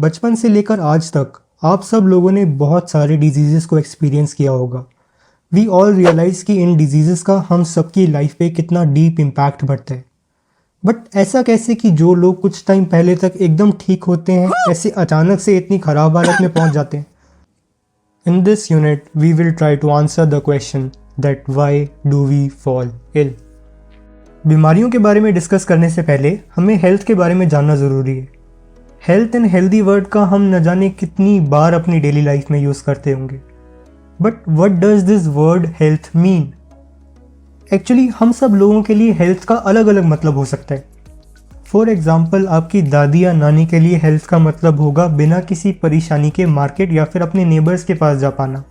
बचपन से लेकर आज तक आप सब लोगों ने बहुत सारे डिजीज़ेस को एक्सपीरियंस किया होगा। वी ऑल रियलाइज़ कि इन डिजीज़ेस का हम सबकी लाइफ पे कितना डीप इम्पैक्ट पड़ता है। बट ऐसा कैसे कि जो लोग कुछ टाइम पहले तक एकदम ठीक होते हैं, ऐसे अचानक से इतनी ख़राब हालत में पहुंच जाते हैं। In this unit we will try to answer the question that why do we fall ill. बीमारियों के बारे में डिस्कस करने से पहले हमें हेल्थ के बारे में जानना ज़रूरी है। हेल्थ एंड हेल्दी वर्ड का हम न जाने कितनी बार अपनी डेली लाइफ में यूज़ करते होंगे, but what does this word health mean? Actually हम सब लोगों के लिए हेल्थ का अलग अलग मतलब हो सकता है। फॉर एग्जाम्पल, आपकी दादी या नानी के लिए हेल्थ का मतलब होगा बिना किसी परेशानी के मार्केट या फिर अपने नेबर्स के पास जा पाना।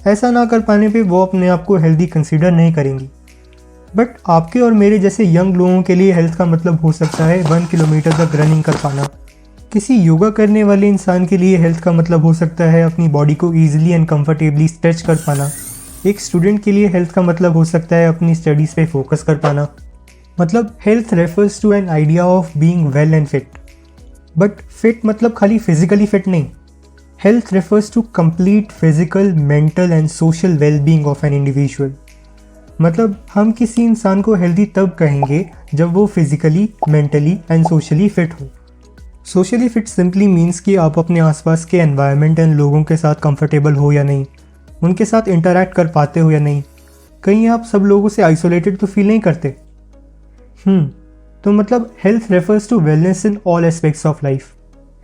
ऐसा ना कर पाने पे वो अपने आप को हेल्दी कंसीडर नहीं करेंगी। बट आपके और मेरे जैसे यंग लोगों के लिए हेल्थ का मतलब हो सकता है 1 किलोमीटर तक रनिंग कर पाना। किसी योगा करने वाले इंसान के लिए हेल्थ का मतलब हो सकता है अपनी बॉडी को ईजिली एंड कंफर्टेबली स्ट्रेच कर पाना। एक स्टूडेंट के लिए हेल्थ का मतलब हो सकता है अपनी स्टडीज़ पे फोकस कर पाना। मतलब health refers to an idea of being well and fit. But fit मतलब खाली फिजिकली फिट नहीं। Health refers to complete physical, mental and social well being of an individual. मतलब हम किसी इंसान को हेल्दी तब कहेंगे जब वो physically, mentally and socially fit हो। सोशली फिट सिंपली मीन्स कि आप अपने आसपास के एनवायरनमेंट एंड लोगों के साथ कंफर्टेबल हो या नहीं, उनके साथ इंटरैक्ट कर पाते हो या नहीं। कहीं आप सब लोगों से आइसोलेटेड तो फील नहीं करते। तो मतलब health refers to wellness in all aspects of life.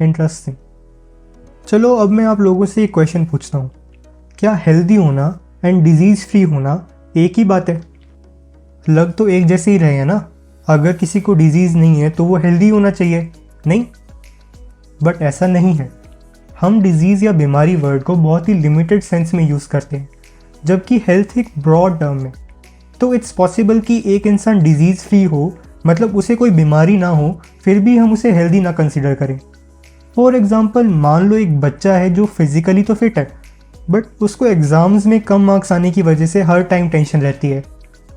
Interesting. चलो अब मैं आप लोगों से एक क्वेश्चन पूछता हूँ, क्या हेल्दी होना एंड डिजीज़ फ्री होना एक ही बात है? लग तो एक जैसे ही रहे हैं ना। अगर किसी को डिजीज़ नहीं है तो वो हेल्दी होना चाहिए, नहीं? बट ऐसा नहीं है। हम डिजीज़ या बीमारी वर्ड को बहुत ही लिमिटेड सेंस में यूज़ करते हैं, जबकि हेल्थ एक ब्रॉड टर्म है। तो इट्स पॉसिबल कि एक इंसान डिजीज़ फ्री हो, मतलब उसे कोई बीमारी ना हो, फिर भी हम उसे हेल्दी ना कंसिडर करें। फॉर एग्जांपल, मान लो एक बच्चा है जो फिजिकली तो फिट है, बट उसको एग्ज़ाम्स में कम मार्क्स आने की वजह से हर टाइम टेंशन रहती है,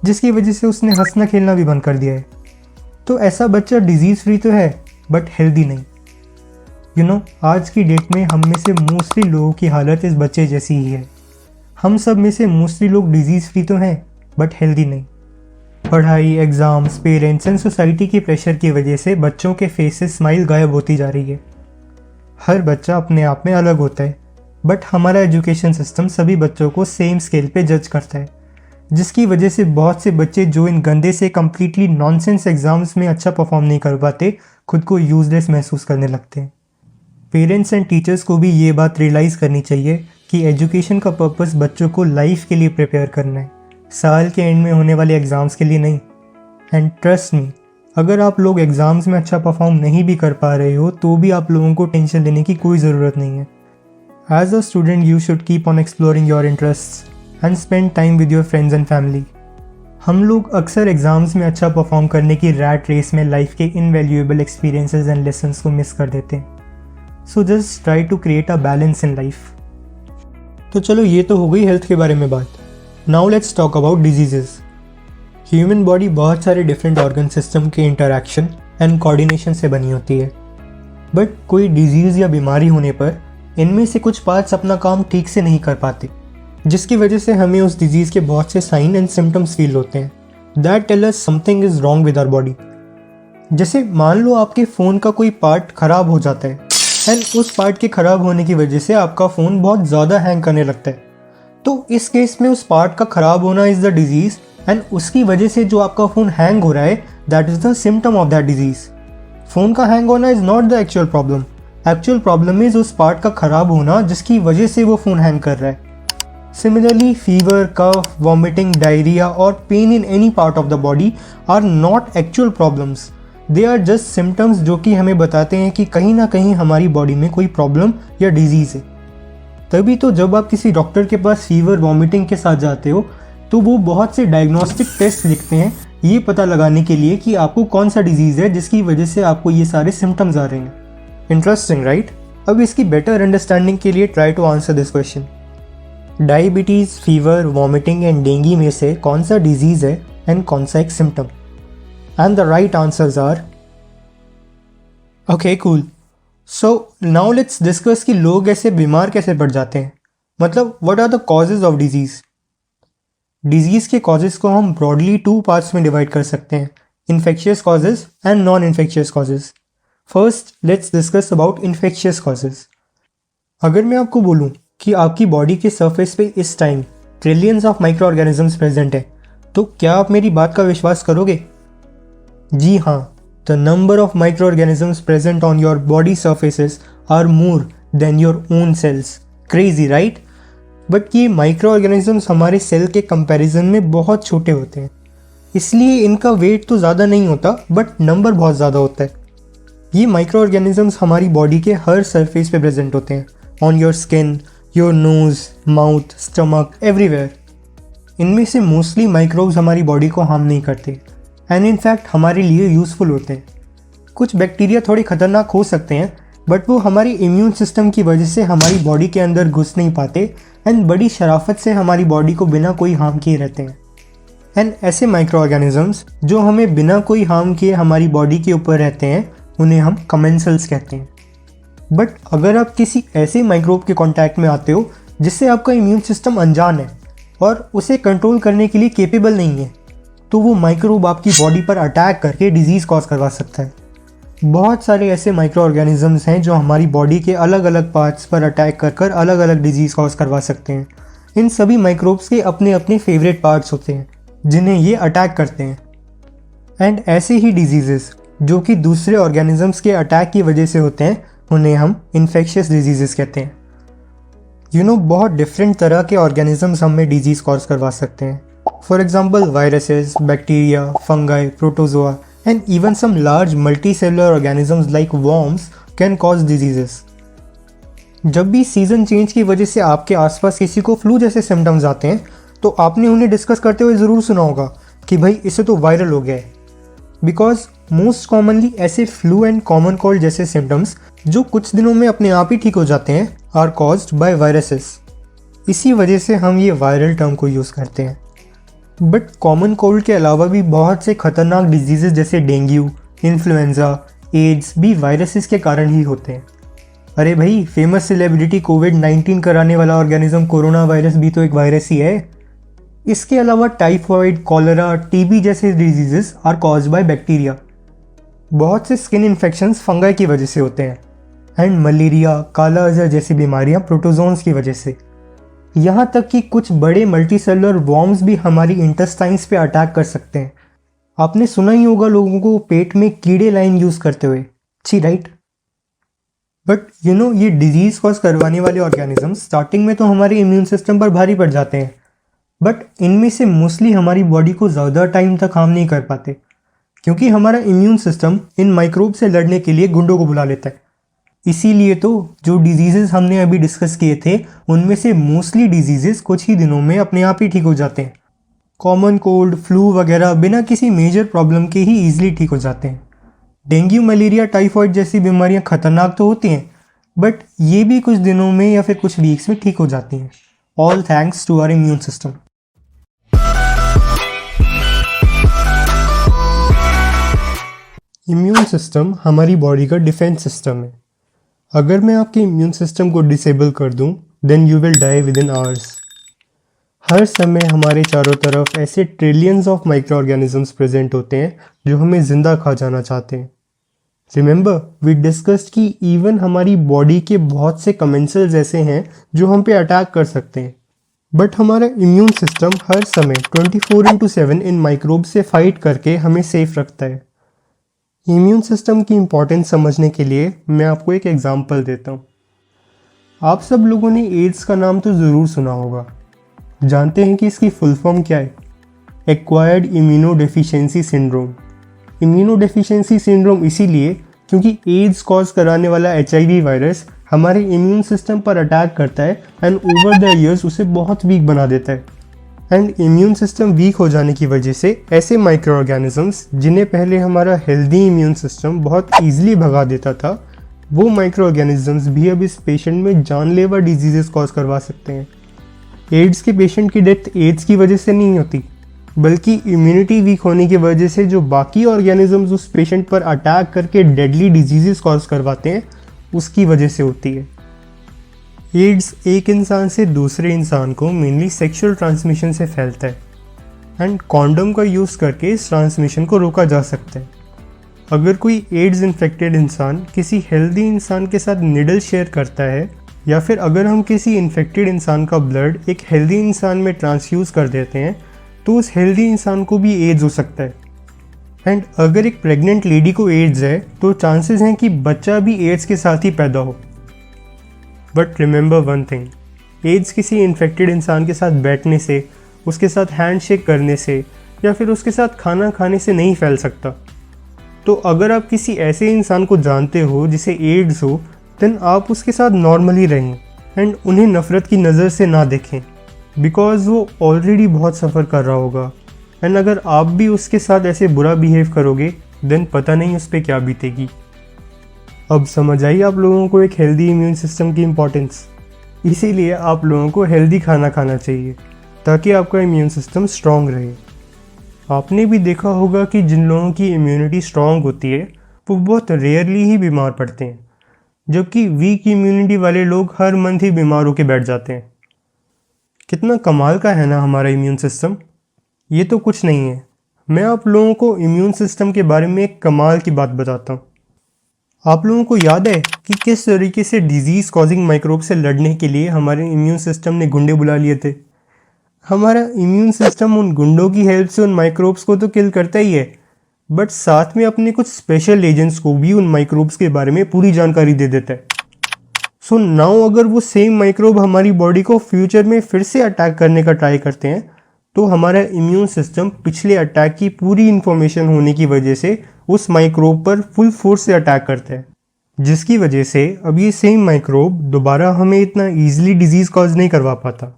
जिसकी वजह से उसने हंसना खेलना भी बंद कर दिया है। तो ऐसा बच्चा डिजीज़ फ्री तो है बट हेल्दी नहीं। आज की डेट में हम में से मोस्टली लोगों की हालत इस बच्चे जैसी ही है। हम सब में से मोस्टली लोग डिजीज़ फ्री तो हैं बट हेल्दी नहीं। पढ़ाई, एग्ज़ाम्स, पेरेंट्स एंड सोसाइटी की प्रेशर की वजह से बच्चों के फेस से स्माइल गायब होती जा रही है। हर बच्चा अपने आप में अलग होता है, बट हमारा एजुकेशन सिस्टम सभी बच्चों को सेम स्केल पे जज करता है, जिसकी वजह से बहुत से बच्चे जो इन गंदे से कम्प्लीटली नॉनसेंस एग्ज़ाम्स में अच्छा परफॉर्म नहीं कर पाते, खुद को यूजलेस महसूस करने लगते हैं। पेरेंट्स एंड टीचर्स को भी ये बात रियलाइज़ करनी चाहिए कि एजुकेशन का पर्पस बच्चों को लाइफ के लिए प्रिपेयर करना है, साल के एंड में होने वाले एग्ज़ाम्स के लिए नहीं। एंड ट्रस्ट मी, अगर आप लोग एग्ज़ाम्स में अच्छा परफॉर्म नहीं भी कर पा रहे हो तो भी आप लोगों को टेंशन लेने की कोई ज़रूरत नहीं है। As a student you should keep on exploring your interests and spend time with your friends and family. हम लोग अक्सर एग्ज़ाम्स में अच्छा परफॉर्म करने की रैट रेस में लाइफ के इनवैल्यूएबल एक्सपीरियंसेस एंड लेसन्स को मिस कर देते हैं। So just try to create a balance in life. तो चलो, ये तो हो गई हेल्थ के बारे में बात। Now let's talk about diseases. Human body बहुत सारे डिफरेंट ऑर्गन सिस्टम के इंटरैक्शन एंड कोऑर्डिनेशन से बनी होती है, बट कोई डिजीज़ या बीमारी होने पर इनमें से कुछ पार्ट्स अपना काम ठीक से नहीं कर पाते, जिसकी वजह से हमें उस डिजीज़ के बहुत से साइन एंड सिम्टम्स फील होते हैं that tell us something is wrong with our body. जैसे मान लो आपके फ़ोन का कोई पार्ट ख़राब हो जाता है एंड उस पार्ट के ख़राब होने की वजह से आपका फ़ोन बहुत ज़्यादा हैंग करने लगता है। तो इस केस में उस पार्ट का ख़राब होना इज़ द डिजीज़ एंड उसकी वजह से जो आपका फ़ोन हैंग हो रहा है that is the symptom of that disease. Phone का हैंग होना is not the actual problem. Actual problem is उस पार्ट का ख़राब होना जिसकी वजह से वो फ़ोन हैंग कर रहा है। Similarly, fever, cough, vomiting, diarrhoea और pain in any part of the body are not actual problems. They are just symptoms जो कि हमें बताते हैं कि कहीं ना कहीं हमारी बॉडी में कोई प्रॉब्लम या डिजीज़ है। तभी तो जब आप किसी डॉक्टर के पास फीवर, वॉमिटिंग के साथ जाते हो तो वो बहुत से डायग्नोस्टिक टेस्ट लिखते हैं ये पता लगाने के लिए कि आपको कौन सा डिजीज़ है जिसकी वजह से आपको ये सारे सिम्टम्स आ रहे हैं। Interesting, right? अब इसकी बेटर अंडरस्टैंडिंग के लिए try to answer this question. Diabetes, fever, vomiting and dengue में से कौन सा डिजीज़ है एंड कौन सा एक symptom? And the right answers are, okay, cool. So now let's discuss कि लोग ऐसे बीमार कैसे पड़ जाते हैं, मतलब what are the causes of disease. Disease के कॉजेज़ को हम ब्रॉडली 2 पार्ट्स में डिवाइड कर सकते हैं, infectious causes and non infectious causes. First let's discuss about infectious causes. अगर मैं आपको बोलूं कि आपकी बॉडी के सरफेस पे इस time trillions of micro organisms present है, तो क्या आप मेरी बात का विश्वास करोगे? जी हाँ, the number of micro organisms present on your body surfaces are more than your own cells. Crazy right? But ये माइक्रो ऑर्गेनिजम्स हमारे सेल के कंपैरिजन में बहुत छोटे होते हैं, इसलिए इनका वेट तो ज़्यादा नहीं होता बट नंबर बहुत ज़्यादा होता है। ये माइक्रो ऑर्गेनिजम्स हमारी बॉडी के हर सरफेस पे प्रेजेंट होते हैं, on your skin, your nose, mouth, stomach, everywhere. इनमें से मोस्टली माइक्रोब्स हमारी बॉडी को हार्म नहीं करते एंड इनफैक्ट हमारे लिए यूज़फुल होते हैं। कुछ बैक्टीरिया थोड़े खतरनाक हो सकते हैं बट वो हमारी इम्यून सिस्टम की वजह से हमारी बॉडी के अंदर घुस नहीं पाते एंड बड़ी शराफत से हमारी बॉडी को बिना कोई हार्म किए रहते हैं। एंड ऐसे माइक्रो ऑर्गेनिजम्स जो हमें बिना कोई हार्म किए हमारी बॉडी के ऊपर रहते हैं, उन्हें हम कमेंसल्स कहते हैं। बट अगर आप किसी ऐसे माइक्रोब के कांटेक्ट में आते हो जिससे आपका इम्यून सिस्टम अनजान है और उसे कंट्रोल करने के लिए केपेबल नहीं है, तो वो माइक्रोब आपकी बॉडी पर अटैक करके डिजीज़ कॉज करवा सकता है। बहुत सारे ऐसे माइक्रो ऑर्गेनिजम्स हैं जो हमारी बॉडी के अलग अलग पार्ट्स पर अटैक कर अलग अलग डिजीज़ कॉज करवा सकते हैं। इन सभी माइक्रोब्स के अपने अपने फेवरेट पार्ट्स होते हैं जिन्हें ये अटैक करते हैं। एंड ऐसे ही डिजीज़ेस जो कि दूसरे ऑर्गेनिजम्स के अटैक की वजह से होते हैं, उन्हें हम इन्फेक्शियस डिजीज़ेस कहते हैं। बहुत डिफरेंट तरह के ऑर्गेनिजम्स हमें डिजीज़ कॉज करवा सकते हैं। For example viruses, bacteria, fungi, protozoa and even some large multicellular organisms like worms can cause diseases. जब भी सीज़न चेंज की वजह से आपके आसपास किसी को फ्लू जैसे सिम्टम्स आते हैं, तो आपने उन्हें डिस्कस करते हुए ज़रूर सुना होगा कि भाई इसे तो वायरल हो गया है। बिकॉज मोस्ट कॉमनली ऐसे फ्लू एंड कॉमन कोल्ड जैसे सिम्टम्स जो कुछ दिनों में अपने आप ही ठीक हो जाते हैं आर कॉज्ड बाय वायरसेस। इसी वजह से हम ये वायरल टर्म को यूज़ करते हैं। बट कॉमन कोल्ड के अलावा भी बहुत से खतरनाक डिजीज़ेस जैसे डेंगू, इन्फ्लुएंजा, एड्स भी वायरसेस के कारण ही होते हैं। अरे भाई, फेमस सेलिब्रिटी कोविड-19 कराने वाला ऑर्गेनिज्म कोरोना वायरस भी तो एक वायरस ही है। इसके अलावा टाइफॉइड, कॉलरा, टीबी जैसे diseases are caused by bacteria. बहुत से स्किन इन्फेक्शंस फंगाई की वजह से होते हैं एंड मलेरिया, काला अजहर जैसी बीमारियां प्रोटोजोन्स की वजह से। यहाँ तक कि कुछ बड़े मल्टीसेलुलर वॉर्म्स भी हमारी इंटेस्टाइन्स पे अटैक कर सकते हैं। आपने सुना ही होगा लोगों को पेट में कीड़े लाइन यूज़ करते हुए, छी राइट? बट ये डिजीज़ कॉज करवाने वाले ऑर्गेनिजम्स स्टार्टिंग में तो हमारे इम्यून सिस्टम पर भारी पड़ जाते हैं, बट इनमें से मोस्टली हमारी बॉडी को ज़्यादा टाइम तक हार्म नहीं कर पाते, क्योंकि हमारा इम्यून सिस्टम इन माइक्रोब से लड़ने के लिए गुंडों को बुला लेता है। इसीलिए तो जो डिजीज़ेस हमने अभी डिस्कस किए थे, उनमें से मोस्टली डिजीज़ेस कुछ ही दिनों में अपने आप ही ठीक हो जाते हैं। कॉमन कोल्ड, फ्लू वगैरह बिना किसी मेजर प्रॉब्लम के ही ईजिली ठीक हो जाते हैं। डेंगू, मलेरिया, टाइफॉइड जैसी बीमारियां खतरनाक तो होती हैं, बट ये भी कुछ दिनों में या फिर कुछ वीक्स में ठीक हो जाती हैं, all thanks to our immune system. Immune system हमारी बॉडी का डिफेंस सिस्टम है। अगर मैं आपके इम्यून सिस्टम को डिसेबल कर दूं, then you will die within hours. हर समय हमारे चारों तरफ ऐसे trillions of micro organisms present होते हैं जो हमें ज़िंदा खा जाना चाहते हैं। रिमेंबर वी डिस्कस्ड कि इवन हमारी बॉडी के बहुत से कमेंसल्स ऐसे हैं जो हम पे अटैक कर सकते हैं, बट हमारा इम्यून सिस्टम हर समय 24/7 इन माइक्रोब से फाइट करके हमें सेफ रखता है। इम्यून सिस्टम की इम्पोर्टेंस समझने के लिए मैं आपको एक एग्जांपल देता हूँ। आप सब लोगों ने एड्स का नाम तो ज़रूर सुना होगा। जानते हैं कि इसकी फुल फॉर्म क्या है? Acquired immunodeficiency syndrome. Immunodeficiency syndrome इसीलिए क्योंकि एड्स कॉज कराने वाला HIV वायरस हमारे इम्यून सिस्टम पर अटैक करता है एंड ओवर द ईयर्स उसे बहुत वीक बना देता है। एंड इम्यून सिस्टम वीक हो जाने की वजह से ऐसे माइक्रो ऑर्गेनिजम्स जिन्हें पहले हमारा हेल्दी इम्यून सिस्टम बहुत ईजिली भगा देता था, वो माइक्रो ऑर्गेनिजम्स भी अब इस पेशेंट में जानलेवा डिजीजेस कॉज करवा सकते हैं। एड्स के पेशेंट की डेथ एड्स की वजह से नहीं होती, बल्कि इम्यूनिटी वीक होने की वजह से जो बाकी ऑर्गेनिजम्स उस पेशेंट पर अटैक करके डेडली डिजीजेस कॉज करवाते हैं, उसकी वजह से होती है। एड्स एक इंसान से दूसरे इंसान को मेनली सेक्सुअल ट्रांसमिशन से फैलता है एंड कॉन्डम का यूज़ करके इस ट्रांसमिशन को रोका जा सकता है। अगर कोई एड्स इन्फेक्टेड इंसान किसी हेल्दी इंसान के साथ निडल शेयर करता है या फिर अगर हम किसी इन्फेक्टेड इंसान का ब्लड एक हेल्दी इंसान में ट्रांसफ्यूज़ कर देते हैं तो उस हेल्दी इंसान को भी एड्स हो सकता है। एंड अगर एक प्रेग्नेंट लेडी को एड्स है तो चांसेस हैं कि बच्चा भी एड्स के साथ ही पैदा हो। But remember one thing, AIDS किसी इन्फेक्टेड इंसान के साथ बैठने से, उसके साथ हैंडशेक करने से या फिर उसके साथ खाना खाने से नहीं फैल सकता। तो अगर आप किसी ऐसे इंसान को जानते हो जिसे एड्स हो, देन आप उसके साथ नॉर्मली रहें एंड उन्हें नफ़रत की नज़र से ना देखें, बिकॉज वो ऑलरेडी बहुत सफ़र कर रहा होगा। एंड अगर आप भी उसके साथ ऐसे बुरा बिहेव करोगे देन पता नहीं उस पर क्या बीतेगी। अब समझ आई आप लोगों को एक हेल्दी इम्यून सिस्टम की इम्पोर्टेंस। इसीलिए आप लोगों को हेल्दी खाना खाना चाहिए ताकि आपका इम्यून सिस्टम स्ट्रॉन्ग रहे। आपने भी देखा होगा कि जिन लोगों की इम्यूनिटी स्ट्रॉन्ग होती है वो बहुत रेयरली ही बीमार पड़ते हैं, जबकि वीक इम्यूनिटी वाले लोग हर मंथ ही बीमार होकर बैठ जाते हैं। कितना कमाल का है ना हमारा इम्यून सिस्टम। ये तो कुछ नहीं है, मैं आप लोगों को इम्यून सिस्टम के बारे में एक कमाल की बात बताता हूँ। आप लोगों को याद है कि किस तरीके से डिजीज़ कॉजिंग माइक्रोब से लड़ने के लिए हमारे इम्यून सिस्टम ने गुंडे बुला लिए थे। हमारा इम्यून सिस्टम उन गुंडों की हेल्प से उन माइक्रोब्स को तो किल करता ही है, बट साथ में अपने कुछ स्पेशल एजेंट्स को भी उन माइक्रोब्स के बारे में पूरी जानकारी दे देता है। सो नाउ अगर वो सेम माइक्रोब हमारी बॉडी को फ्यूचर में फिर से अटैक करने का ट्राई करते हैं तो हमारा इम्यून सिस्टम पिछले अटैक की पूरी इन्फॉर्मेशन होने की वजह से उस माइक्रोब पर फुल फोर्स से अटैक करता है, जिसकी वजह से अब ये सेम माइक्रोब दोबारा हमें इतना ईजिली डिजीज़ कॉज नहीं करवा पाता।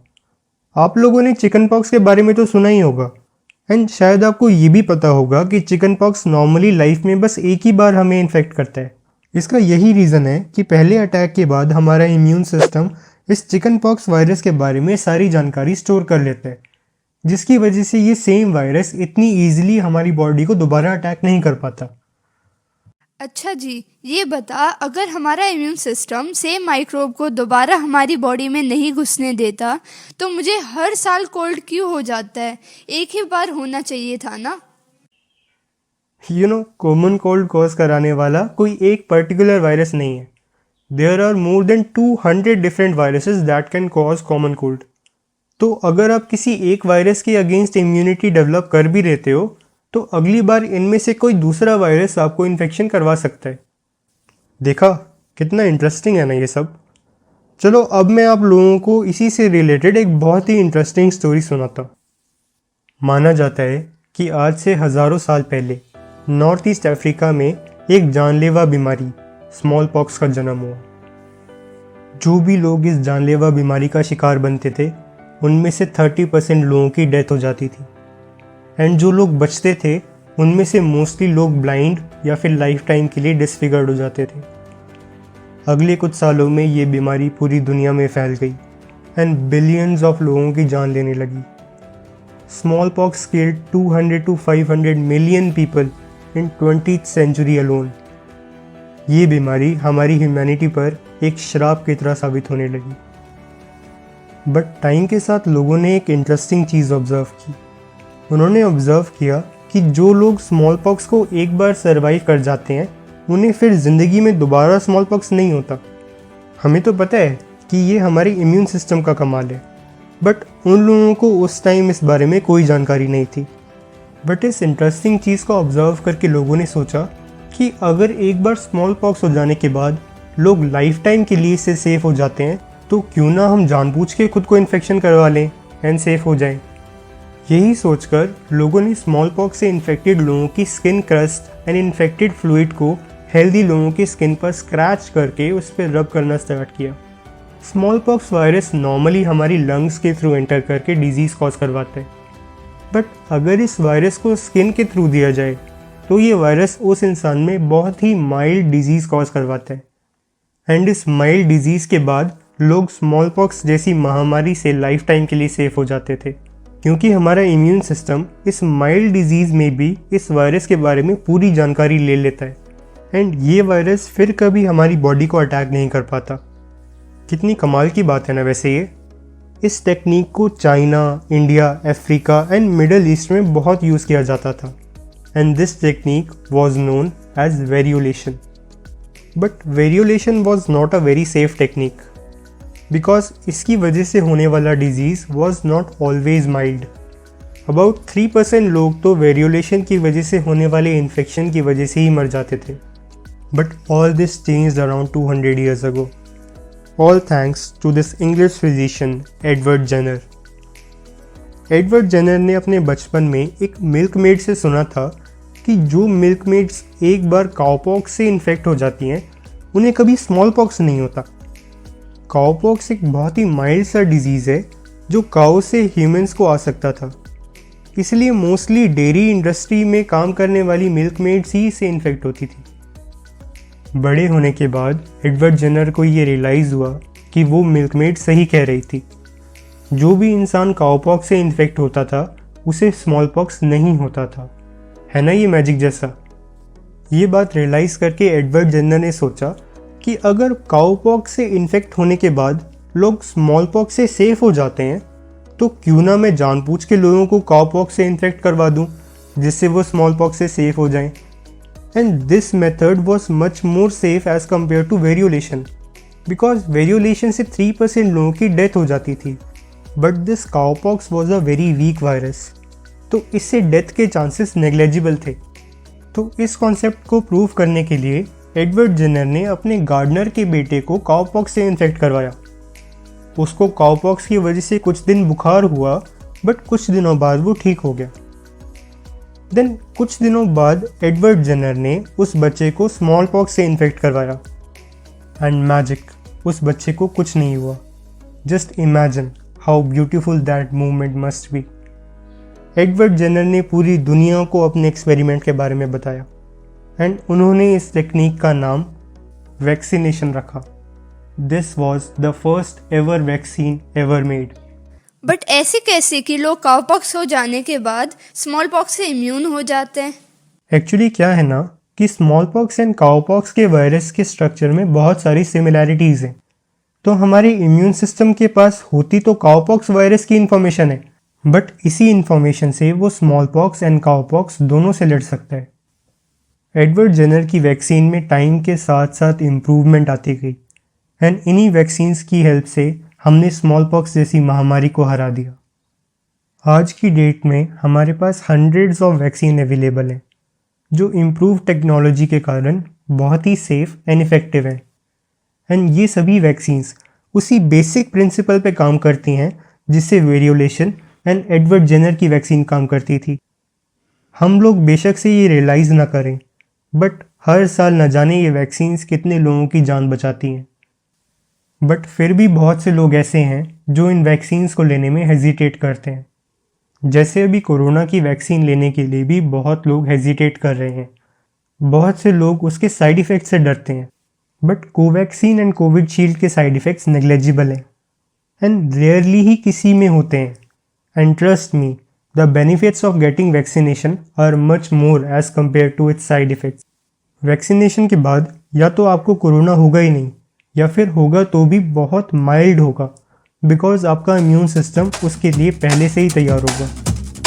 आप लोगों ने चिकन पॉक्स के बारे में तो सुना ही होगा एंड शायद आपको ये भी पता होगा कि चिकन पॉक्स नॉर्मली लाइफ में बस एक ही बार हमें इन्फेक्ट करता है। इसका यही रीज़न है कि पहले अटैक के बाद हमारा इम्यून सिस्टम इस चिकन पॉक्स वायरस के बारे में सारी जानकारी स्टोर कर लेता है, जिसकी वजह से ये सेम वायरस इतनी ईजिली हमारी बॉडी को दोबारा अटैक नहीं कर पाता। अच्छा जी, ये बता, अगर हमारा इम्यून सिस्टम सेम माइक्रोब को दोबारा हमारी बॉडी में नहीं घुसने देता तो मुझे हर साल कोल्ड क्यों हो जाता है? एक ही बार होना चाहिए था ना। कॉमन कोल्ड कॉज कराने वाला कोई एक पर्टिकुलर वायरस नहीं है। There are more than 200 different viruses that can cause common cold. तो अगर आप किसी एक वायरस के अगेंस्ट इम्यूनिटी डेवलप कर भी रहते हो तो अगली बार इनमें से कोई दूसरा वायरस आपको इन्फेक्शन करवा सकता है। देखा कितना इंटरेस्टिंग है ना ये सब। चलो अब मैं आप लोगों को इसी से रिलेटेड एक बहुत ही इंटरेस्टिंग स्टोरी सुनाता हूँ। माना जाता है कि आज से हज़ारों साल पहले नॉर्थ ईस्ट अफ्रीका में एक जानलेवा बीमारी स्मॉल पॉक्स का जन्म हुआ। जो भी लोग इस जानलेवा बीमारी का शिकार बनते थे उनमें से 30% लोगों की डेथ हो जाती थी एंड जो लोग बचते थे उनमें से मोस्टली लोग ब्लाइंड या फिर लाइफ टाइम के लिए डिसफिगर्ड हो जाते थे। अगले कुछ सालों में ये बीमारी पूरी दुनिया में फैल गई एंड बिलियंस ऑफ लोगों की जान लेने लगी। Smallpox killed 200 to 500 million people in 20th century alone. ये बीमारी हमारी ह्यूमैनिटी पर एक श्राप की तरह साबित होने लगी। बट टाइम के साथ लोगों ने एक इंटरेस्टिंग चीज़ ऑब्ज़र्व की। उन्होंने ऑब्ज़र्व किया कि जो लोग स्मॉल पॉक्स को एक बार सर्वाइव कर जाते हैं उन्हें फिर ज़िंदगी में दोबारा स्मॉल पॉक्स नहीं होता। हमें तो पता है कि ये हमारे इम्यून सिस्टम का कमाल है, बट उन लोगों को उस टाइम इस बारे में कोई जानकारी नहीं थी। बट इस इंटरेस्टिंग चीज़ को ऑब्ज़र्व करके लोगों ने सोचा कि अगर एक बार स्मॉल पॉक्स हो जाने के बाद लोग लाइफ टाइम के लिए इससे सेफ़ हो जाते हैं तो क्यों ना हम जानबूझ के खुद को इन्फेक्शन करवा लें एंड सेफ़ हो जाएं। यही सोचकर लोगों ने स्मॉल पॉक्स से इन्फेक्टेड लोगों की skin crust and infected fluid को हेल्दी लोगों की स्किन पर स्क्रैच करके उस पर रब करना स्टार्ट किया। स्मॉल पॉक्स वायरस नॉर्मली हमारी लंग्स के थ्रू एंटर करके डिजीज़ कॉज करवाता है, बट अगर इस वायरस को स्किन के थ्रू दिया जाए तो ये वायरस उस इंसान में बहुत ही माइल्ड डिजीज़ कॉज करवाता है एंड इस माइल्ड डिजीज़ के बाद लोग स्मॉल पॉक्स जैसी महामारी से लाइफ टाइम के लिए सेफ हो जाते थे, क्योंकि हमारा इम्यून सिस्टम इस माइल्ड डिजीज़ में भी इस वायरस के बारे में पूरी जानकारी ले लेता है एंड ये वायरस फिर कभी हमारी बॉडी को अटैक नहीं कर पाता। कितनी कमाल की बात है ना वैसे ये। इस टेक्निक को China, India, Africa and Middle East में बहुत यूज़ किया जाता था and this technique was known as variolation. But variolation was not a very safe technique because इसकी वजह से होने वाला disease was not always mild. About 3% लोग तो वेरियोलेशन की वजह से होने वाले इन्फेक्शन की वजह से ही मर जाते थे। But all this changed around 200 years ago, all thanks to this English physician Edward Jenner. Edward Jenner ने अपने बचपन में एक मिल्कमेड से सुना था कि जो मिल्कमेड्स एक बार काउपॉक्स से इन्फेक्ट हो जाती हैं उन्हें कभी स्मॉल पॉक्स नहीं होता। काउपॉक्स एक बहुत ही माइल्ड सा डिजीज़ है जो काउ से ह्यूमंस को आ सकता था, इसलिए मोस्टली डेयरी इंडस्ट्री में काम करने वाली मिल्कमेड्स ही से इन्फेक्ट होती थी। बड़े होने के बाद एडवर्ड जेनर को ये रियलाइज़ हुआ कि वो मिल्कमेड सही कह रही थी। जो भी इंसान काउपॉक्स से इन्फेक्ट होता था उसे स्मॉल पॉक्स नहीं होता था। है ना ये मैजिक जैसा। ये बात रियलाइज़ करके एडवर्ड जेनर ने सोचा कि अगर काउपॉक्स से इन्फेक्ट होने के बाद लोग स्मॉल पॉक्स से सेफ हो जाते हैं तो क्यों ना मैं जानबूझ के लोगों को काउपॉक्स से इन्फेक्ट करवा दूं जिससे वो स्मॉल पॉक्स से सेफ हो जाएं। And this method was much more safe as compare to variolation because variolation से 3% लोगों की डेथ हो जाती थी, but this cowpox was a very weak virus, तो इससे डेथ के चांसेस नेग्लेजिबल थे। तो इस कॉन्सेप्ट को प्रूव करने के लिए एडवर्ड जेनर ने अपने गार्डनर के बेटे को काउपॉक्स से इन्फेक्ट करवाया। उसको काउपॉक्स की वजह से कुछ दिन बुखार हुआ, बट कुछ दिनों बाद वो ठीक हो गया। देन कुछ दिनों बाद एडवर्ड जेनर ने उस बच्चे को स्मॉल पॉक्स से इन्फेक्ट करवाया एंड मैजिक, उस बच्चे को कुछ नहीं हुआ। Just imagine how beautiful that movement must be. Edward Jenner ने पूरी दुनिया को अपने एक्सपेरिमेंट के बारे में बताया एंड उन्होंने इस टेक्निक का नाम वैक्सीनेशन रखा। This was the first ever vaccine ever made. But ऐसे कैसे कि लोग काउपॉक्स हो जाने के बाद स्मॉल पॉक्स से इम्यून हो जाते हैं? एक्चुअली क्या है ना कि स्मॉल पॉक्स एंड काउपॉक्स के वायरस के स्ट्रक्चर में बहुत सारी सिमिलैरिटीज़ हैं। तो हमारे इम्यून सिस्टम के पास होती तो काउपॉक्स वायरस की इन्फॉर्मेशन है, बट इसी इन्फॉर्मेशन से वो स्मॉल पॉक्स एंड काउपॉक्स दोनों से लड़ सकता है। एडवर्ड जेनर की वैक्सीन में टाइम के साथ साथ इम्प्रूवमेंट आती गई एंड इन्हीं वैक्सीन्स की हेल्प से हमने स्मॉल पॉक्स जैसी महामारी को हरा दिया। आज की डेट में हमारे पास हंड्रेड्स ऑफ वैक्सीन अवेलेबल हैं जो इम्प्रूव टेक्नोलॉजी के कारण बहुत ही सेफ एंड इफ़ेक्टिव हैं। एंड ये सभी वैक्सीन्स उसी बेसिक प्रिंसिपल पे काम करती हैं जिससे वेरियोलेशन एंड एडवर्ड जेनर की वैक्सीन काम करती थी। हम लोग बेशक से ये रियलाइज़ ना करें, बट हर साल न जाने ये वैक्सीन्स कितने लोगों की जान बचाती हैं। बट फिर भी बहुत से लोग ऐसे हैं जो इन वैक्सीन्स को लेने में हेजिटेट करते हैं। जैसे अभी कोरोना की वैक्सीन लेने के लिए भी बहुत लोग हेजिटेट कर रहे हैं। बहुत से लोग उसके साइड इफ़ेक्ट से डरते हैं, बट कोवैक्सीन एंड कोविशील्ड के साइड इफ़ेक्ट्स नेग्लेजिबल हैं एंड रेयरली ही किसी में होते हैं। And trust me, the benefits of getting vaccination are much more as compare to its side effects. Vaccination के बाद या तो आपको कोरोना होगा ही नहीं, या फिर होगा तो भी बहुत माइल्ड होगा, बिकॉज आपका इम्यून सिस्टम उसके लिए पहले से ही तैयार होगा।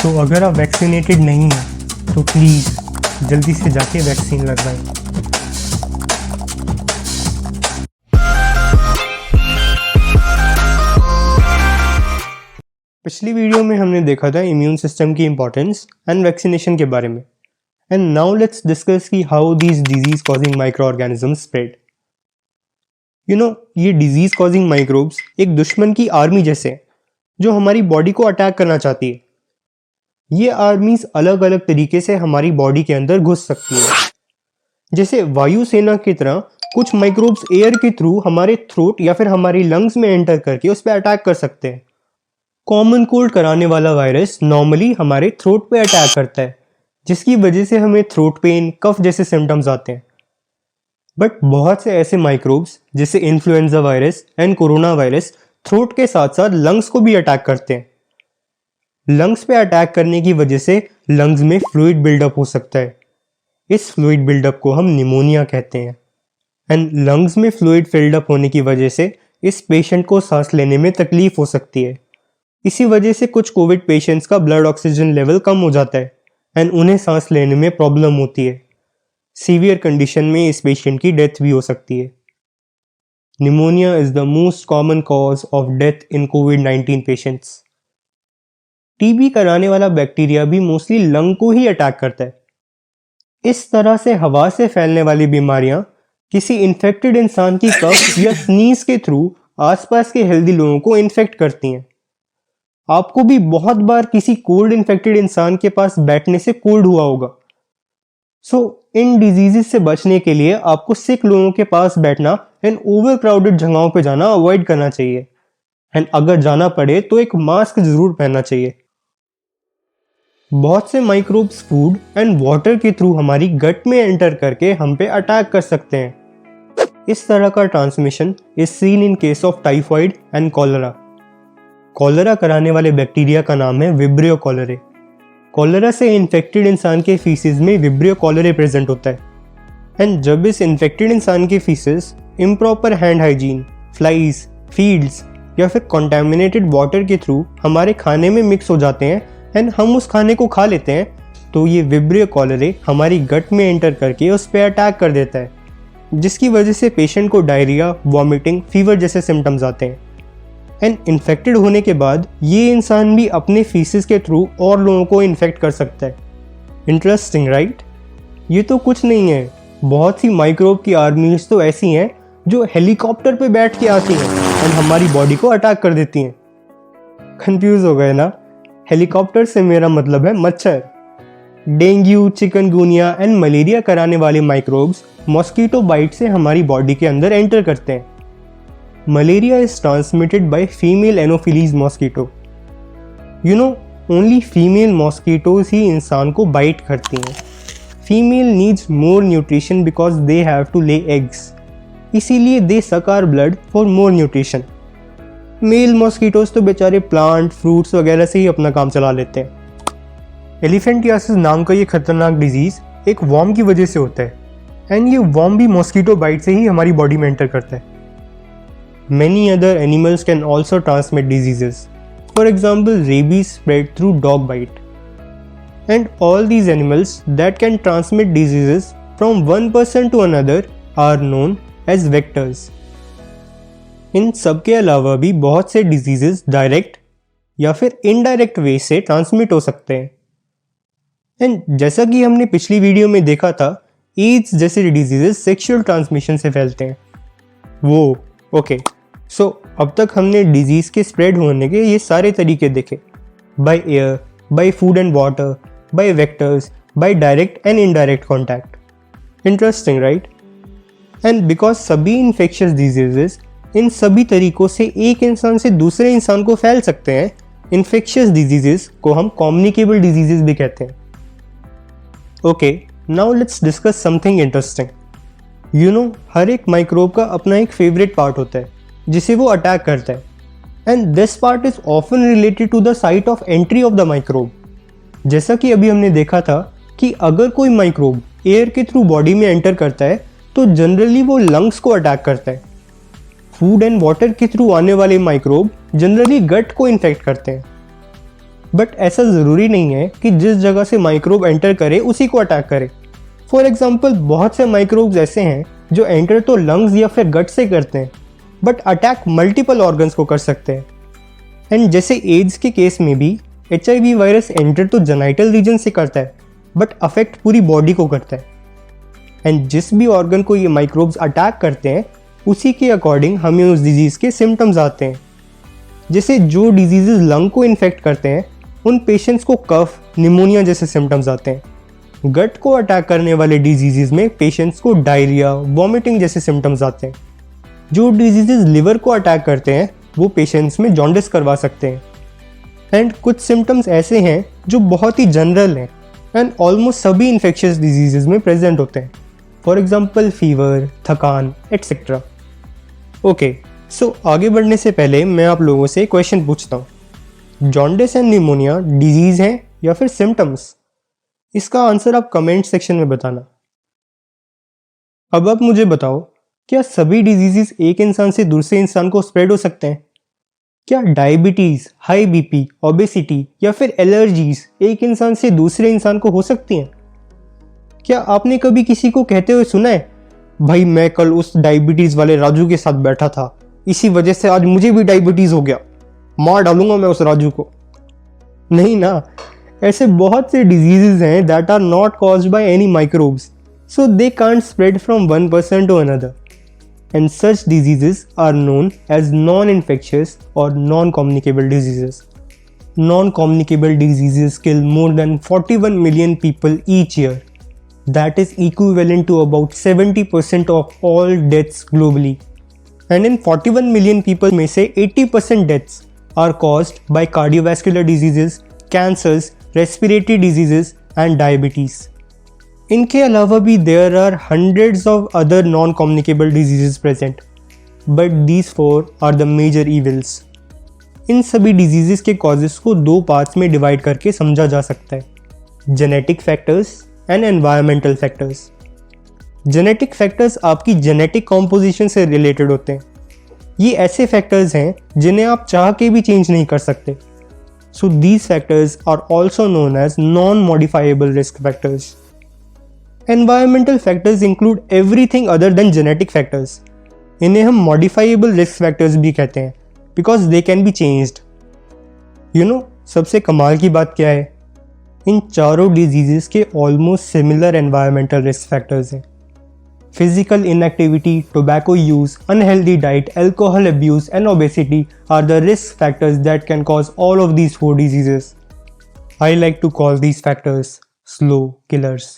तो अगर आप वैक्सीनेटेड नहीं हैं तो प्लीज़ जल्दी से जाके वैक्सीन लगवाएं। पिछली वीडियो में हमने देखा था इम्यून सिस्टम की इंपॉर्टेंस एंड वैक्सीनेशन के बारे में। एंड नाउ लेट्स डिस्कस की how these disease causing micro organisms spread. ये डिजीज कॉजिंग माइक्रोब्स एक दुश्मन की आर्मी जैसे हैं जो हमारी बॉडी को अटैक करना चाहती है। ये आर्मीज अलग अलग तरीके से हमारी बॉडी के अंदर घुस सकती है। जैसे वायुसेना की तरह कुछ माइक्रोब्स एयर के थ्रू हमारे थ्रोट या फिर हमारी लंग्स में एंटर करके उस पर अटैक कर सकते हैं। कॉमन कोल्ड कराने वाला वायरस नॉर्मली हमारे थ्रोट पे अटैक करता है, जिसकी वजह से हमें थ्रोट पेन, कफ जैसे सिम्टम्स आते हैं। बट बहुत से ऐसे माइक्रोब्स जैसे influenza virus and corona virus throat के साथ साथ लंग्स को भी अटैक करते हैं। लंग्स पे अटैक करने की वजह से लंग्स में फ्लूइड बिल्डअप हो सकता है, इस फ्लूइड बिल्डअप को हम निमोनिया कहते हैं। एंड लंग्स में फ्लूइड फिल्डअप होने की वजह से इस पेशेंट को सांस लेने में तकलीफ हो सकती है। इसी वजह से कुछ कोविड पेशेंट्स का ब्लड ऑक्सीजन लेवल कम हो जाता है एंड उन्हें सांस लेने में प्रॉब्लम होती है। सीवियर कंडीशन में इस पेशेंट की डेथ भी हो सकती है। Pneumonia is the most common cause of death in covid patients. TB कराने वाला बैक्टीरिया भी मोस्टली लंग को ही अटैक करता है। इस तरह से हवा से फैलने वाली बीमारियां किसी इन्फेक्टेड इंसान की कफ या स्नीज के थ्रू आसपास के हेल्दी लोगों को इन्फेक्ट करती हैं। आपको भी बहुत बार किसी कोल्ड इन्फेक्टेड इंसान के पास बैठने से कोल्ड हुआ होगा। सो इन डिजीजेस से बचने के लिए आपको सिक लोगों के पास बैठना एंड ओवर क्राउडेड जगहों पे जाना अवॉइड करना चाहिए। एंड अगर जाना पड़े तो एक मास्क जरूर पहनना चाहिए। बहुत से माइक्रोब्स फूड एंड वाटर के थ्रू हमारी गट में एंटर करके हम पे अटैक कर सकते हैं। इस तरह का transmission is seen in case of typhoid and cholera. Cholera कराने वाले बैक्टीरिया का नाम है विब्रियो कॉलरे। कॉलरा से इन्फेक्टेड इंसान के फीसिस में विब्रियो कॉलरे प्रेजेंट होता है। एंड जब इस इन्फेक्टेड इंसान के faeces improper hand hygiene, flies, feeds या फिर कॉन्टेमिनेटेड वाटर के थ्रू हमारे खाने में मिक्स हो जाते हैं एंड हम उस खाने को खा लेते हैं, तो ये विब्रियो कॉलरे हमारी गट में एंटर करके उस पर अटैक कर देता है, जिसकी वजह से पेशेंट को डायरिया, वॉमिटिंग, फीवर जैसे सिम्टम्स आते हैं। एंड इन्फेक्टेड होने के बाद ये इंसान भी अपने फीसिस के थ्रू और लोगों को इन्फेक्ट कर सकता है। Interesting right? ये तो कुछ नहीं है, बहुत सी माइक्रोब की आर्मीज तो ऐसी हैं जो हेलीकॉप्टर पे बैठ के आती हैं एंड हमारी बॉडी को अटैक कर देती हैं। कंफ्यूज हो गए ना? हेलीकॉप्टर से मेरा मतलब है मच्छर। डेंगू, चिकनगुनिया एंड मलेरिया कराने वाले माइक्रोब्स मॉस्किटो बाइट से हमारी बॉडी के अंदर एंटर करते हैं। Malaria is transmitted by female anopheles mosquito. You know, only female mosquitoes ही इंसान को बाइट करती हैं। Female needs more nutrition because they have to lay eggs, इसीलिए they suck our blood for more nutrition. Male mosquitoes तो बेचारे plant, fruits वगैरह से ही अपना काम चला लेते हैं। एलिफेंटियासिस नाम का ये खतरनाक डिजीज एक वॉर्म की वजह से होता है एंड ये वॉर्म भी मॉस्किटो बाइट से ही हमारी बॉडी में एंटर करता है। Many other animals can also transmit diseases, for example rabies spread through dog bite. And all these animals that can transmit diseases from one person to another are known as vectors. इन सब के अलावा भी बहुत से diseases direct या फिर indirect way से ट्रांसमिट हो सकते हैं। एंड जैसा कि हमने पिछली वीडियो में देखा था, एड्स जैसे डिजीजेस सेक्सुअल ट्रांसमिशन से फैलते हैं। वो ओके, सो अब तक हमने डिजीज के स्प्रेड होने के ये सारे तरीके देखे, by air, by food and water, by vectors, by direct and indirect contact. Interesting right? And because सभी इन्फेक्शियस डिजीजेस इन सभी तरीकों से एक इंसान से दूसरे इंसान को फैल सकते हैं, इन्फेक्शियस डिजीजेस को हम कम्युनिकेबल डिजीजेस भी कहते हैं। Okay, now let's discuss something interesting. You know, हर एक माइक्रोब का अपना एक फेवरेट पार्ट होता है जिसे वो अटैक करता है, and this part is often related to the site of entry of the microbe. जैसा कि अभी हमने देखा था कि अगर कोई माइक्रोब एयर के थ्रू बॉडी में एंटर करता है तो जनरली वो लंग्स को अटैक करता है। फूड एंड वाटर के थ्रू आने वाले माइक्रोब जनरली गट को इन्फेक्ट करते हैं। बट ऐसा ज़रूरी नहीं है कि जिस जगह से माइक्रोब एंटर करे उसी को अटैक करे। फॉर एग्जाम्पल, बहुत से माइक्रोब्स ऐसे हैं जो एंटर तो लंग्स या फिर गट से करते हैं बट अटैक मल्टीपल ऑर्गन्स को कर सकते हैं। एंड जैसे एड्स के केस में भी HIV वायरस एंटर तो जेनाइटल रीजन से करता है बट अफेक्ट पूरी बॉडी को करता है। एंड जिस भी ऑर्गन को ये माइक्रोब्स अटैक करते हैं उसी के अकॉर्डिंग हमें उस डिजीज़ के सिम्टम्स आते हैं। जैसे जो डिजीज़ेस लंग को इन्फेक्ट करते हैं उन पेशेंट्स को कफ, निमोनिया जैसे सिम्टम्स आते हैं। गट को अटैक करने वाले डिजीज़ेस में पेशेंट्स को डायरिया, वॉमिटिंग जैसे सिम्टम्स आते हैं। जो डिजीज़ेस लिवर को अटैक करते हैं वो पेशेंट्स में जॉन्डिस करवा सकते हैं। एंड कुछ सिम्टम्स ऐसे हैं जो बहुत ही जनरल हैं एंड ऑलमोस्ट सभी इन्फेक्शियस डिजीज़ेस में प्रेजेंट होते हैं। फॉर एग्जाम्पल फीवर, थकान एट्सेट्रा। ओके, सो आगे बढ़ने से पहले मैं आप लोगों से एक क्वेश्चन पूछता हूँ। जॉन्डिस एंड निमोनिया डिजीज़ हैं या फिर सिम्टम्स? इसका आंसर आप कमेंट सेक्शन में बताना। अब आप मुझे बताओ, क्या सभी डिजीजेस एक इंसान से दूसरे इंसान को स्प्रेड हो सकते हैं? क्या डायबिटीज, हाई बीपी, ओबेसिटी या फिर एलर्जीज एक इंसान से दूसरे इंसान को हो सकती हैं? क्या आपने कभी किसी को कहते हुए सुना है, भाई मैं कल उस डायबिटीज वाले राजू के साथ बैठा था, इसी वजह से आज मुझे भी डायबिटीज हो गया, मार डालूंगा मैं उस राजू को? नहीं ना। ऐसे बहुत से डिजीजेस हैं that are not caused by any microbes, so they can't spread from one person to another, and such diseases are known as non-infectious or non-communicable diseases. Non-communicable diseases kill more than 41 million people each year. That is equivalent to about 70% of all deaths globally. And in 41 million people में से 80% deaths are caused by cardiovascular diseases, cancers, respiratory diseases and diabetes. इनके अलावा भी there are hundreds of other non communicable diseases present, but these 4 are the major evils. इन सभी diseases के causes को 2 parts में डिवाइड करके समझा जा सकता है, genetic factors and environmental factors. Genetic factors आपकी जेनेटिक कॉम्पोजिशन से रिलेटेड होते हैं। ये ऐसे फैक्टर्स हैं जिन्हें आप चाह के भी चेंज नहीं कर सकते। So these factors are also known as non modifiable risk factors. Environmental factors include everything other than genetic factors. इन्हें हम modifiable risk factors भी कहते हैं because they can be changed. You know, सबसे कमाल की बात क्या है? इन चारों diseases के almost similar environmental risk factors हैं. Physical inactivity, tobacco use, unhealthy diet, alcohol abuse and obesity are the risk factors that can cause all of these 4 diseases. I like to call these factors slow killers.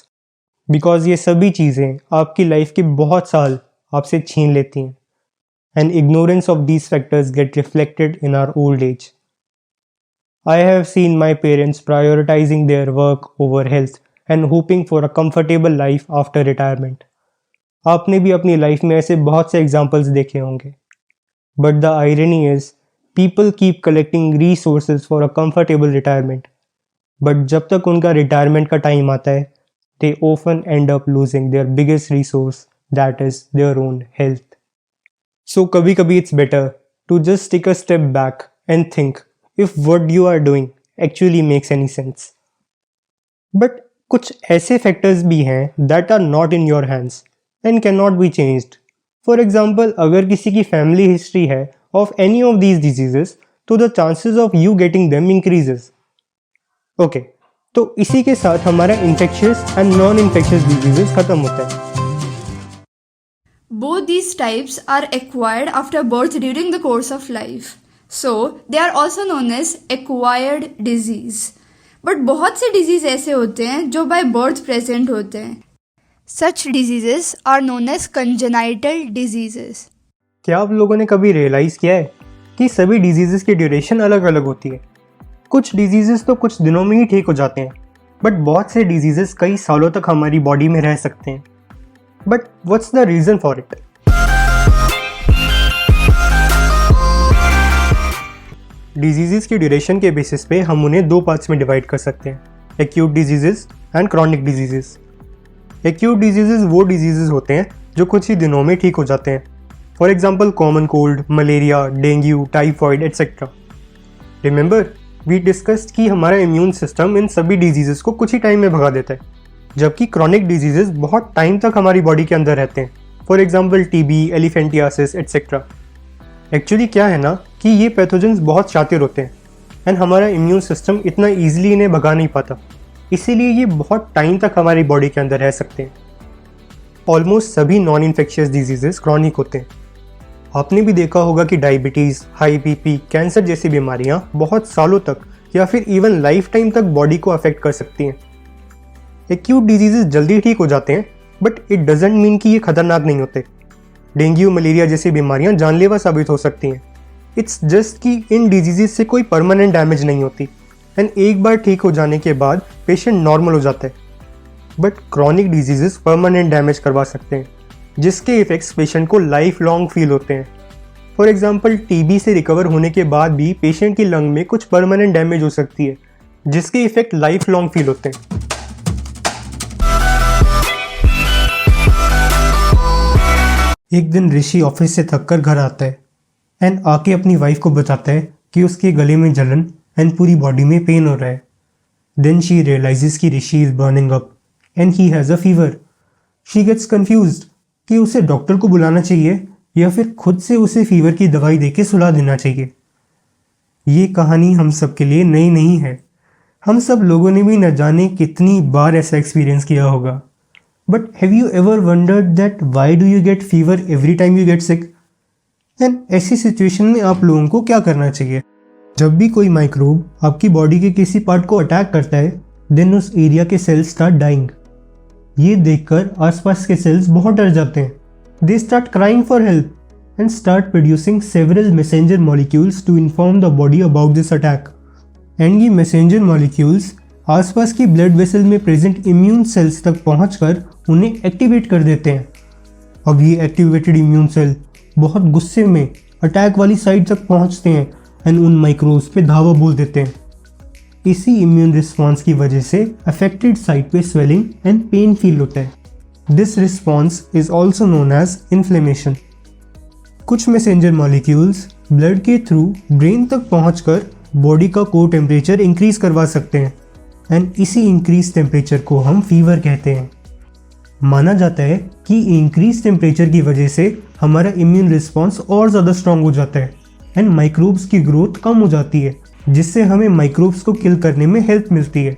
Because ये सभी चीज़ें आपकी life के बहुत साल आपसे छीन लेती हैं, and ignorance of these factors get reflected in our old age. I have seen my parents prioritising their work over health and hoping for a comfortable life after retirement. आपने भी अपनी लाइफ में ऐसे बहुत से एग्जाम्पल्स देखे होंगे, but the irony is people keep collecting resources for a comfortable retirement, but जब तक उनका रिटायरमेंट का टाइम आता है they often end up losing their biggest resource, that is their own health. So kabhi kabhi it's better to just take a step back and think if what you are doing actually makes any sense. But कुछ ऐसे factors भी हैं that are not in your hands and cannot be changed. For example, अगर किसी की family history है of any of these diseases, तो the chances of you getting them increases. Okay. तो इसी के साथ हमारा infectious and non infectious diseases खत्म होता है। Both these types are acquired after birth during the course of life. So, they are also known as acquired disease. But बहुत से disease ऐसे होते हैं जो by birth present होते हैं. Such diseases are known as congenital diseases. क्या आप लोगों ने कभी रियलाइज किया है कि सभी डिजीजेस की ड्यूरेशन अलग अलग होती है? कुछ डिजीजेस तो कुछ दिनों में ही ठीक हो जाते हैं, बट बहुत से डिजीजेस कई सालों तक हमारी बॉडी में रह सकते हैं। But what's the reason for it? Diseases की ड्यूरेशन के बेसिस पे हम उन्हें 2 पार्ट्स में डिवाइड कर सकते हैं, acute diseases and chronic diseases. Acute diseases वो डिजीजेस होते हैं जो कुछ ही दिनों में ठीक हो जाते हैं। For example common cold, malaria, dengue, typhoid etcetera. Remember we discussed कि हमारा इम्यून सिस्टम इन सभी डिजीजेस को कुछ ही टाइम में भगा देता है, जबकि क्रॉनिक डिजीजेस बहुत टाइम तक हमारी बॉडी के अंदर रहते हैं। For example TB, elephantiasis etcetera. Actually क्या है ना कि ये पैथोजेंस बहुत शातिर होते हैं एंड हमारा इम्यून सिस्टम इतना ईजिली इन्हें भगा नहीं पाता, इसीलिए ये बहुत टाइम तक हमारी बॉडी के अंदर रह सकते हैं। ऑलमोस्ट सभी नॉन इन्फेक्शियस डिजीजेस क्रॉनिक होते हैं। आपने भी देखा होगा कि डायबिटीज़, हाई बीपी, कैंसर जैसी बीमारियां बहुत सालों तक या फिर इवन लाइफ टाइम तक बॉडी को अफेक्ट कर सकती हैं। एक्यूट डिजीजेस जल्दी ठीक हो जाते हैं, बट इट डजेंट मीन कि ये खतरनाक नहीं होते। डेंगू, मलेरिया जैसी बीमारियां जानलेवा साबित हो सकती हैं। इट्स जस्ट कि इन डिजीजेस से कोई परमानेंट डैमेज नहीं होती एंड एक बार ठीक हो जाने के बाद पेशेंट नॉर्मल हो जाता है। But chronic diseases permanent damage करवा सकते हैं, जिसके इफेक्ट्स पेशेंट को लाइफ लॉन्ग फील होते हैं। फॉर एग्जांपल टीबी से रिकवर होने के बाद भी पेशेंट की लंग में कुछ परमानेंट डैमेज हो सकती है, जिसके इफेक्ट लाइफ लॉन्ग फील होते हैं। एक दिन ऋषि ऑफिस से थककर घर आता है एंड आके अपनी वाइफ को बताता है कि उसके गले में जलन एंड पूरी बॉडी में पेन हो रहा है। देन शी रियलाइजेस कि Rishi is burning up and he has a fever. She gets confused कि उसे डॉक्टर को बुलाना चाहिए या फिर खुद से उसे फीवर की दवाई देके सुला देना चाहिए। ये कहानी हम सब के लिए नई नहीं है। हम सब लोगों ने भी न जाने कितनी बार ऐसा एक्सपीरियंस किया होगा। But have you ever wondered that why do you get fever every time you get sick? And ऐसी सिचुएशन में आप लोगों को क्या करना चाहिए? जब भी कोई माइक्रोब आपकी बॉडी के किसी पार्ट को अटैक करता है देन उस एरिया के सेल्स स्टार्ट डाइंग। ये देखकर आसपास के सेल्स बहुत डर जाते हैं। They start crying for help and start producing several messenger molecules to inform the body about this attack. And ये messenger molecules आसपास की ब्लड वेसल में प्रेजेंट इम्यून सेल्स तक पहुंचकर उन्हें एक्टिवेट कर देते हैं। अब ये एक्टिवेटेड इम्यून सेल बहुत गुस्से में अटैक वाली साइड तक पहुंचते हैं एंड उन माइक्रोब्स पे धावा बोल देते हैं। इसी इम्यून रिस्पॉन्स की वजह से अफेक्टेड साइड पे स्वेलिंग एंड पेन फील होता है। This response is also known as inflammation. कुछ मैसेंजर मॉलिक्यूल्स ब्लड के थ्रू ब्रेन तक पहुंचकर बॉडी का कोर टेम्परेचर इंक्रीज करवा सकते हैं एंड इसी इंक्रीज टेम्परेचर को हम फीवर कहते हैं। माना जाता है कि इंक्रीज टेम्परेचर की वजह से हमारा इम्यून रिस्पॉन्स और ज़्यादा स्ट्रांग हो जाता है एंड माइक्रोब्स की ग्रोथ कम हो जाती है, जिससे हमें माइक्रोब्स को किल करने में हेल्प मिलती है।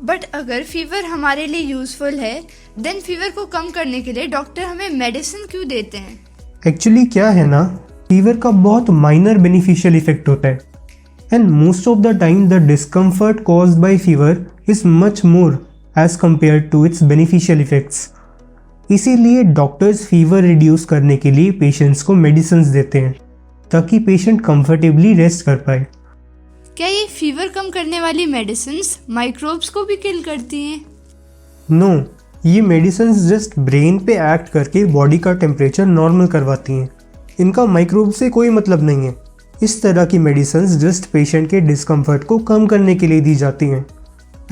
बट अगर फीवर हमारे लिए यूजफुल है देन फीवर को कम करने के लिए डॉक्टर हमें मेडिसिन क्यों देते हैं? एक्चुअली क्या है ना, फीवर का बहुत माइनर बेनिफिशियल इफेक्ट होता है and most of the time the discomfort caused by fever is much more as compare to its beneficial effects. इसीलिए डॉक्टर्स फीवर रिड्यूस करने के लिए पेशेंट्स को मेडिसिन देते हैं ताकि पेशेंट कंफर्टेबली रेस्ट कर पाए। क्या ये फीवर कम करने वाली मेडिसिन्स माइक्रोब्स को भी किल करती हैं? नो, ये मेडिसिन जस्ट ब्रेन पे एक्ट करके बॉडी का टेम्परेचर नॉर्मल करवाती हैं। इनका माइक्रोब से कोई मतलब नहीं है। इस तरह की मेडिसिन जस्ट पेशेंट के डिस्कम्फर्ट को कम करने के लिए दी जाती हैं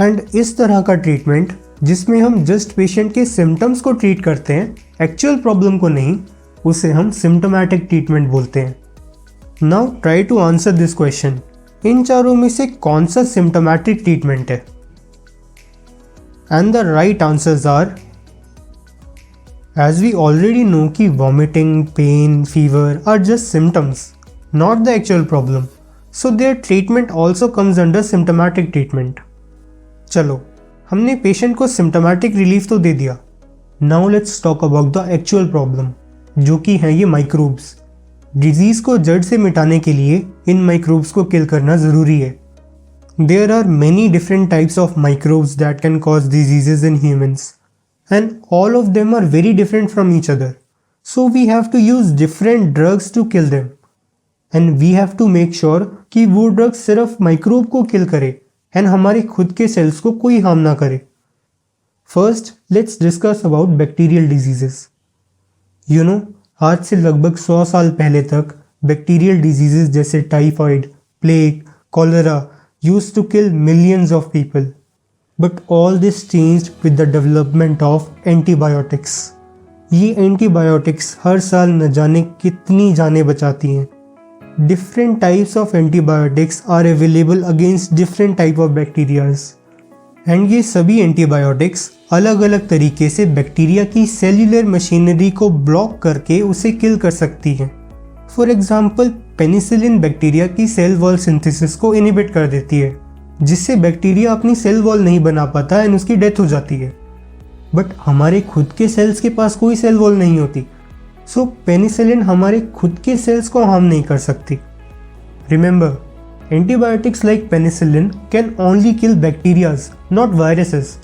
एंड इस तरह का ट्रीटमेंट जिसमें हम जस्ट पेशेंट के सिम्टम्स को ट्रीट करते हैं, एक्चुअल प्रॉब्लम को नहीं, उसे हम सिम्टोमैटिक ट्रीटमेंट बोलते हैं। Now try to answer this question. इन चारों में से कौन सा सिम्टोमैटिक ट्रीटमेंट है? And the right answers are, as we already know कि vomiting, pain, fever are just symptoms, not the actual problem. So their treatment also comes under symptomatic treatment. चलो, हमने पेशेंट को सिम्टोमैटिक रिलीफ तो दे दिया। Now let's talk about the actual problem, जो कि हैं ये माइक्रोब्स। डिजीज़ को जड़ से मिटाने के लिए इन माइक्रोब्स को किल करना ज़रूरी है। There are many different types of microbes that can cause diseases in humans, and all of them are very different from each other. So we have to use different drugs to kill them, and we have to make sure कि वो drug सिर्फ microbe को किल करे and हमारे खुद के sales को कोई हार्म ना करे। First let's discuss about bacterial diseases. You know, आज से लगभग 100 साल पहले तक बैक्टीरियल डिजीजेस जैसे typhoid, plague, cholera used to kill millions of people. But all this changed with the development of antibiotics. ये antibiotics हर साल न जाने कितनी जानें बचाती हैं। Different types of antibiotics are available against different type of bacterias. And ये सभी antibiotics अलग अलग तरीके से बैक्टीरिया की सेल्यूलर मशीनरी को ब्लॉक करके उसे किल कर सकती हैं। फॉर एग्जाम्पल, पेनिसिलिन बैक्टीरिया की सेल वॉल सिंथेसिस को इनहिबिट कर देती है, जिससे बैक्टीरिया अपनी सेल वॉल नहीं बना पाता एंड उसकी डेथ हो जाती है। बट हमारे खुद के सेल्स के पास कोई सेल वॉल नहीं होती, सो पेनिसिलिन हमारे खुद के सेल्स को हार्म नहीं कर सकती। Remember, antibiotics like penicillin can only kill bacterias, not viruses.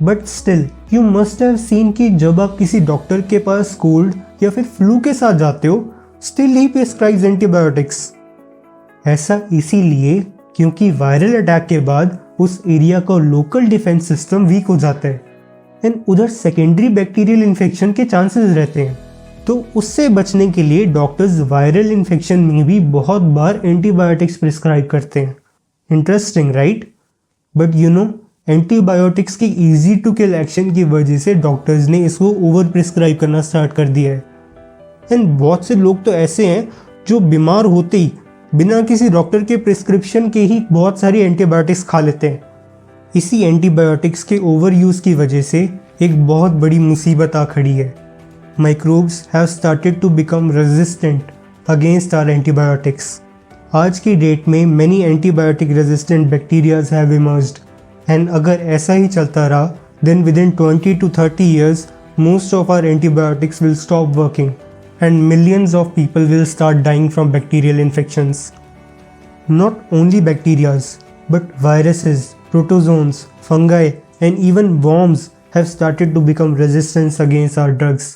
But still you must have seen कि जब आप किसी डॉक्टर के पास कोल्ड या फिर फ्लू के साथ जाते हो, स्टिल ही प्रिस्क्राइब्स एंटीबायोटिक्स। ऐसा इसीलिए क्योंकि वायरल अटैक के बाद उस एरिया का लोकल डिफेंस सिस्टम वीक हो जाता है एंड उधर सेकेंडरी बैक्टीरियल इन्फेक्शन के चांसेस रहते हैं। तो उससे बचने के लिए डॉक्टर्स वायरल इन्फेक्शन में भी बहुत बार एंटीबायोटिक्स प्रिस्क्राइब करते हैं। Interesting right? But you know, antibiotics की ईजी टू किल एक्शन की वजह से डॉक्टर्स ने इसको ओवर प्रिस्क्राइब करना स्टार्ट कर दिया है एंड बहुत से लोग तो ऐसे हैं जो बीमार होते ही बिना किसी डॉक्टर के प्रिस्क्रिप्शन के ही बहुत सारी एंटीबायोटिक्स खा लेते हैं। इसी एंटीबायोटिक्स के ओवर यूज़ की वजह से एक बहुत बड़ी मुसीबत आ खड़ी है। Microbes have started to become resistant against our antibiotics. आज की डेट में many antibiotic resistant bacterias have emerged, and अगर ऐसा ही चलता रहा then within 20 to 30 years most of our antibiotics will stop working and millions of people will start dying from bacterial infections. Not only bacteria but viruses, protozoans, fungi and even worms have started to become resistant against our drugs.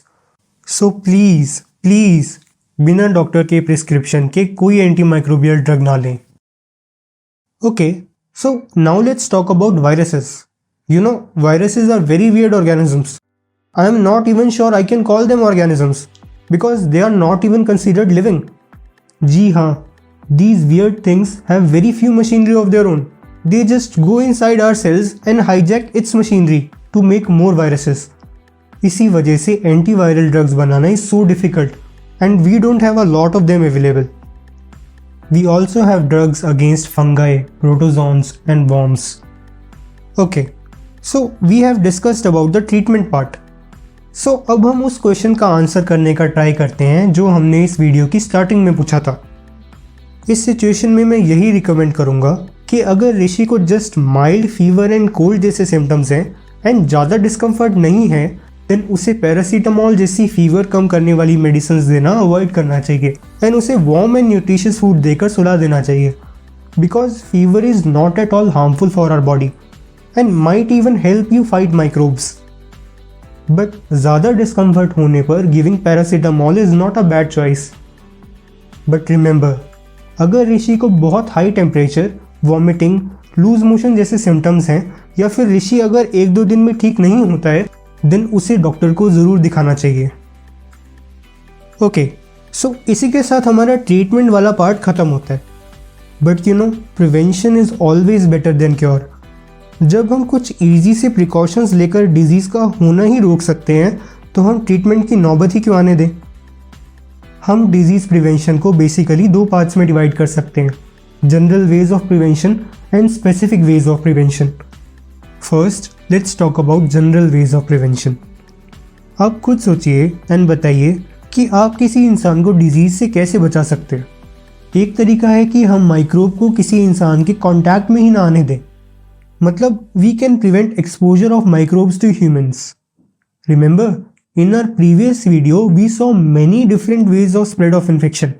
So please बिना doctor के prescription के कोई antimicrobial drug ना लें। Okay, so now let's talk about viruses. You know, viruses are very weird organisms. I am not even sure I can call them organisms because they are not even considered living. जी हाँ, these weird things have very few machinery of their own. They just go inside our cells and hijack its machinery to make more viruses. इसी वजह से antiviral drugs banana is so difficult and we don't have a lot of them available. We also have drugs against fungi, protozoans and worms. Okay. So we have discussed about the treatment part. So अब हम उस question का answer करने का try करते हैं जो हमने इस वीडियो की स्टार्टिंग में पूछा था। इस सिचुएशन में मैं यही रिकमेंड करूँगा कि अगर ऋषि को just mild fever and cold जैसे सिम्टम्स हैं एंड ज़्यादा डिस्कम्फर्ट नहीं है देन उसे पैरासीटामॉल जैसी फीवर कम करने वाली मेडिसिन देना अवॉइड करना चाहिए एंड उसे वार्म एंड न्यूट्रिशियस फूड देकर सुला देना चाहिए because fever is not at all harmful for our body and might even help you fight microbes. But ज़्यादा discomfort होने पर giving paracetamol is not a bad choice. But remember, अगर ऋषि को बहुत high temperature, vomiting, loose motion जैसे symptoms हैं या फिर ऋषि अगर 1-2 दिन में ठीक नहीं होता है देन उसे डॉक्टर को ज़रूर दिखाना चाहिए। ओके, सो इसी के साथ हमारा ट्रीटमेंट वाला पार्ट ख़त्म होता है। But you know, prevention is always better than cure. जब हम कुछ इजी से प्रिकॉशंस लेकर डिजीज़ का होना ही रोक सकते हैं तो हम ट्रीटमेंट की नौबत ही क्यों आने दें। हम डिजीज़ प्रिवेंशन को बेसिकली 2 पार्ट्स में डिवाइड कर सकते हैं, general ways of prevention and specific ways of prevention. First let's talk about general ways of prevention. आप खुद सोचिए एंड बताइए कि आप किसी इंसान को डिजीज़ से कैसे बचा सकते हैं। एक तरीका है कि हम माइक्रोब को किसी इंसान के कॉन्टैक्ट में ही ना आने दें, मतलब we can prevent exposure of microbes to humans. Remember, in our previous video, we saw many different ways of spread of infection.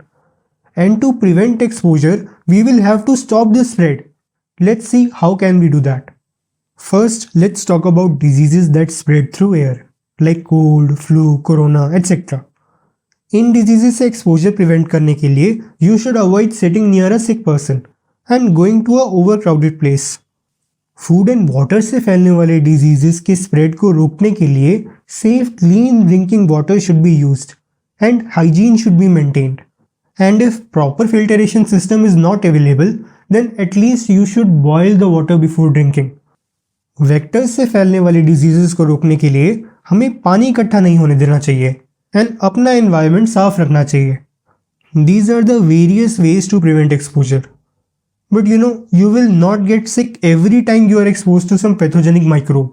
And to prevent exposure, we will have to stop the spread. Let's see how can we do that. First, let's talk about diseases that spread through air, like cold, flu, corona, etc. In diseases से exposure prevent करने के लिए, you should avoid sitting near a sick person and going to a overcrowded place. Food and water से फैलने वाले diseases के spread को रोकने के लिए safe clean drinking water should be used and hygiene should be maintained and if proper filtration system is not available then at least you should boil the water before drinking. Vectors से फैलने वाले diseases को रोकने के लिए हमें पानी इकट्ठा नहीं होने देना चाहिए एंड अपना एनवायरनमेंट साफ रखना चाहिए। These are the various ways to prevent exposure. But you know, you will not get sick every time you are exposed to some pathogenic microbe.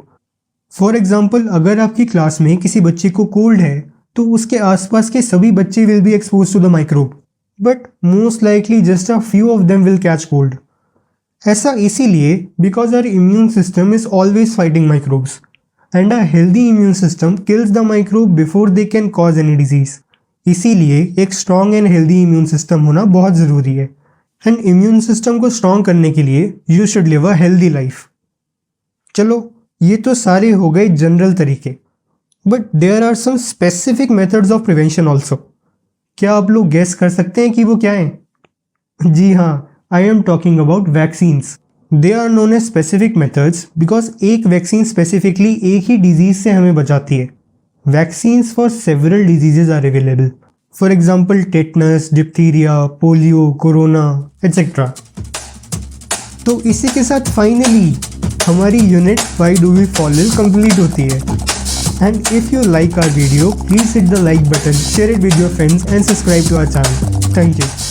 For example, अगर आपकी क्लास में किसी बच्चे को कोल्ड है तो उसके आसपास के सभी बच्चे will be exposed to the microbe. But most likely just a few of them will catch cold. ऐसा इसीलिए because our immune system is always fighting microbes. And a healthy immune system kills the microbe before they can cause any disease. इसीलिए एक strong and healthy immune system होना बहुत ज़रूरी है। And immune system को strong करने के लिए you should live a healthy life. चलो, ये तो सारे हो गए जनरल तरीके, but there are some specific methods of prevention also. क्या आप लोग गेस कर सकते हैं कि वो क्या हैं? जी हाँ, I am talking about vaccines. They are known as specific methods because एक वैक्सीन स्पेसिफिकली एक ही डिजीज से हमें बचाती है। Vaccines for several diseases are available, for example tetanus, diphtheria, polio, corona etcetera. तो इसी के साथ फाइनली हमारी unit why do we fall is complete होती है। And if you like our video, please hit the like button, share it with your friends and subscribe to our channel. Thank you.